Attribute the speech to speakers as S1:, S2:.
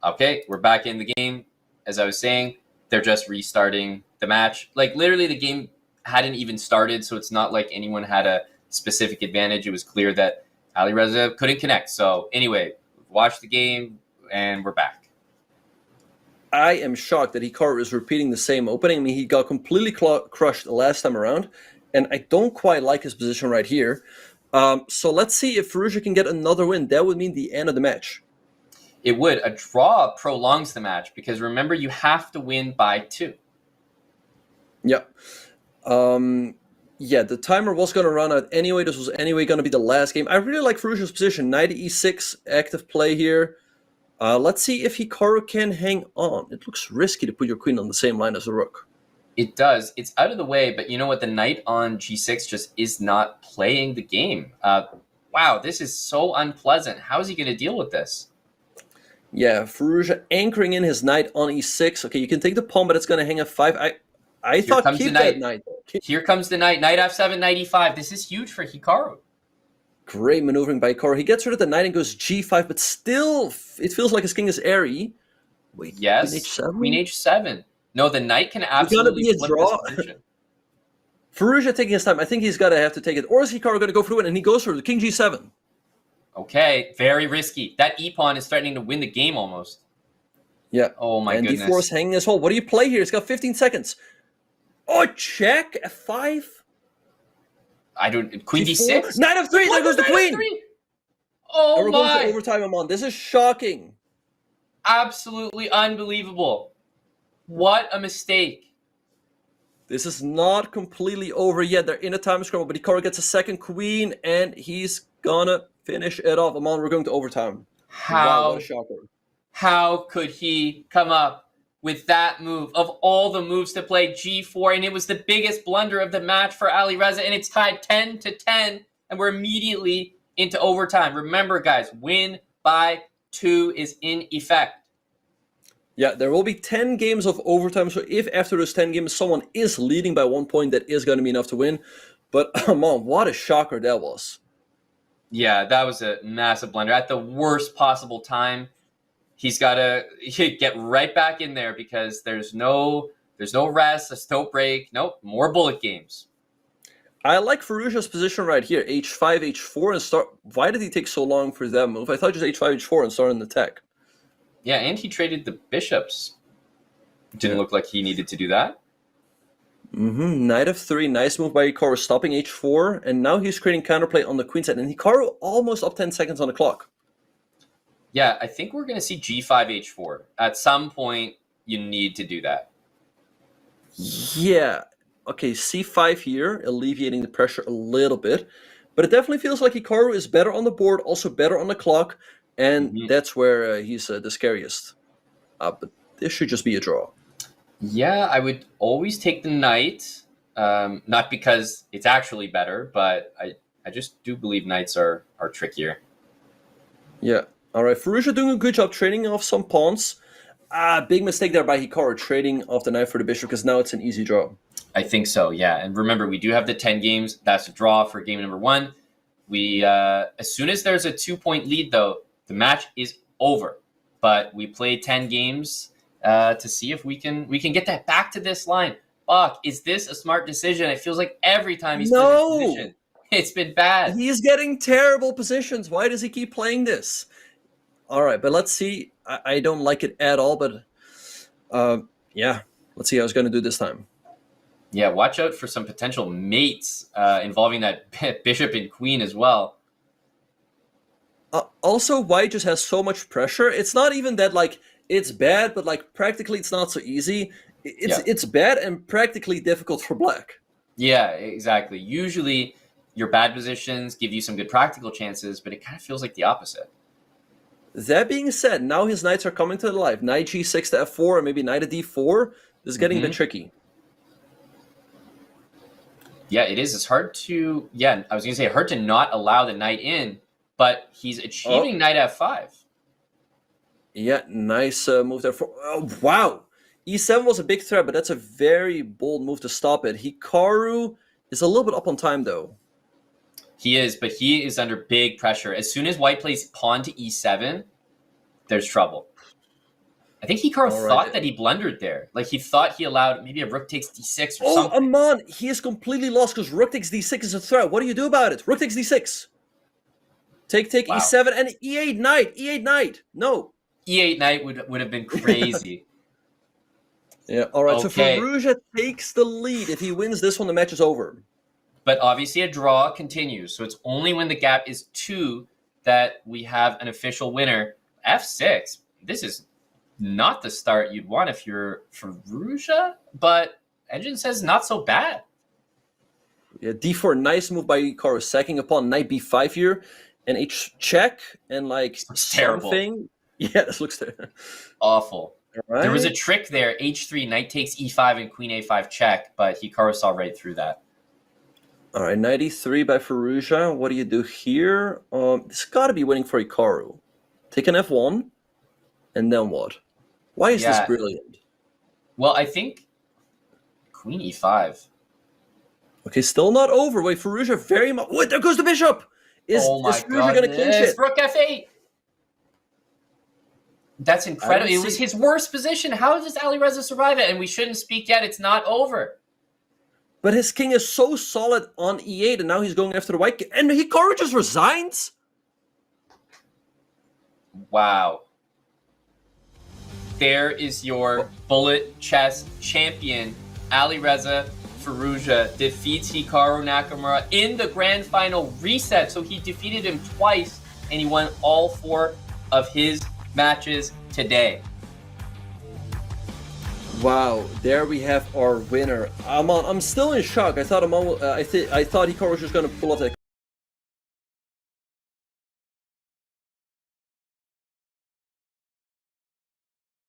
S1: Okay, we're back in the game. As I was saying, they're just restarting the match. Like, literally, the game hadn't even started, so it's not like anyone had a specific advantage. It was clear that Alireza couldn't connect. So, anyway, watch the game, and we're back.
S2: I am shocked that Hikaru is repeating the same opening. I mean, he got completely crushed the last time around, and I don't quite like his position right here. So let's see if Firouzja can get another win. That would mean the end of the match.
S1: It would. A draw prolongs the match because remember, you have to win by 2.
S2: Yeah. Yeah, the timer was going to run out anyway. This was anyway going to be the last game. I really like Firouzja's position. Knight e6, active play here. Let's see if Hikaru can hang on. It looks risky to put your queen on the same line as a rook.
S1: It does. It's out of the way, but you know what? The knight on g6 just is not playing the game. Wow, this is so unpleasant. How is he going to deal with this?
S2: Yeah, Firouzja anchoring in his knight on e6. Okay, you can take the pawn, but it's going to hang f5. I thought keep that knight.
S1: Here comes the knight. Knight f7, knight e5. This is huge for Hikaru.
S2: Great maneuvering by Hikaru. He gets rid of the knight and goes g5, but still, it feels like his king is airy.
S1: Wait, yes. Queen h7? Queen h7. No, the knight can absolutely
S2: flip this position. Firouzja taking his time. I think he's got to have to take it. Or is Hikaru going to go for the win? And he goes for the king g7.
S1: Okay, very risky. That e-pawn is threatening to win the game almost.
S2: Yeah.
S1: Oh my goodness.
S2: And d4 is hanging as well. What do you play here? He's got 15 seconds. Oh, check. f5.
S1: I don't. Queen d6.
S2: Knight f3. There goes the queen.
S1: Oh
S2: and we're going to overtime, Aman. This is shocking.
S1: Absolutely unbelievable. What a mistake.
S2: This is not completely over yet. They're in a time scramble, but Hikaru gets a second queen, and he's gonna finish it off. Aman, we're going to overtime.
S1: Wow,
S2: what a shocker.
S1: How could he come up with that move? Of all the moves to play, g4, and it was the biggest blunder of the match for Alireza, and it's tied 10-10, and we're immediately into overtime. Remember, guys, win by 2 is in effect.
S2: Yeah, there will be 10 games of overtime, so if after those 10 games someone is leading by 1 point, that is going to be enough to win. But, Aman, what a shocker that was.
S1: Yeah, that was a massive blunder. At the worst possible time, he's got to get right back in there because there's no rest, there's no break. Nope, more bullet games.
S2: I like Firouzja's position right here. h5, h4, and start. Why did he take so long for that move? I thought just h5, h4 and start an attack.
S1: Yeah, and he traded the bishops. Didn't look like he needed to do that.
S2: Knight f3, nice move by Hikaru, stopping h4, and now he's creating counterplay on the queen side, and Hikaru almost up 10 seconds on the clock.
S1: Yeah, I think we're going to see g5, h4. At some point, you need to do that.
S2: Yeah. Okay, c5 here, alleviating the pressure a little bit, but it definitely feels like Hikaru is better on the board, also better on the clock, and that's where he's the scariest. But this should just be a draw.
S1: Yeah, I would always take the knight, not because it's actually better, but I just do believe knights are trickier.
S2: Yeah. All right, Firouzja doing a good job trading off some pawns. Big mistake there by Hikaru, trading off the knight for the bishop, because now it's an easy draw.
S1: I think so, yeah. And remember, we do have the 10 games. That's a draw for game number 1. We as soon as there's a 2-point lead, though, the match is over. But we play 10 games to see if we can get that back to this line. Fuck, is this a smart decision? It feels like every time he's played this position, it's been bad.
S2: He's getting terrible positions. Why does he keep playing this? All right, but let's see. I don't like it at all, but yeah, let's see how he's going to do this time.
S1: Yeah, watch out for some potential mates involving that bishop and queen as well.
S2: Also, white just has so much pressure. It's not even that, like, it's bad, but, like, practically it's not so easy. It's bad and practically difficult for black.
S1: Yeah, exactly. Usually your bad positions give you some good practical chances, but it kind of feels like the opposite.
S2: That being said, now his knights are coming to life. Knight g6 to f4, and maybe knight to d4. This is getting a bit tricky.
S1: Yeah, it is. It's hard to... Yeah, I was going to say hard to not allow the knight in, but he's achieving knight f5.
S2: Yeah, nice move there. Wow! e7 was a big threat, but that's a very bold move to stop it. Hikaru is a little bit up on time, though.
S1: He is, but he is under big pressure. As soon as white plays pawn to e7, there's trouble. I think Hikaru
S2: All right.
S1: thought that he blundered there. Like he thought he allowed maybe a rook takes d6 or
S2: Oh,
S1: something.
S2: Aman, he is completely lost because rook takes d6 is a threat. What do you do about it? Rook takes d6. Take
S1: Wow.
S2: e7 and e8 knight. E8 knight. No.
S1: E8 knight would have been crazy.
S2: Yeah. All right.
S1: Okay.
S2: So Firouzja takes the lead. If he wins this one, the match is over.
S1: But obviously a draw continues. So it's only when the gap is 2 that we have an official winner. F6. This is not the start you'd want if you're Firouzja, but Engine says not so bad.
S2: Yeah, d4, nice move by Hikaru, sacking upon knight b5 here, and h check, and like
S1: Looks terrible.
S2: something. Yeah, this looks terrible.
S1: Awful.
S2: Right.
S1: There was a trick there, h3, knight takes e5 and queen a5 check, but Hikaru saw right through that.
S2: All right, knight e3 by Firouzja. What do you do here? This got to be winning for Hikaru. Take an f1, and then what? Why is this
S1: Yeah.
S2: brilliant?
S1: Well, I think queen e5.
S2: Okay, still not over. Wait, Firouzja very much. Wait, there goes the bishop. Is Firouzja going to clinch it?
S1: Rook f8. That's incredible.
S2: I don't
S1: It was
S2: see-
S1: his worst position. How does Alireza survive it? And we shouldn't speak yet. It's not over.
S2: But his king is so solid on e8, and now he's going after the white king. And Hikaru just resigns?
S1: Wow. There is your bullet chess champion. Alireza Firouzja defeats Hikaru Nakamura in the grand final reset. So he defeated him twice, and he won all 4 of his matches today.
S2: Wow, there we have our winner. I'm still in shock. I thought I thought Hikaru was just going to pull off that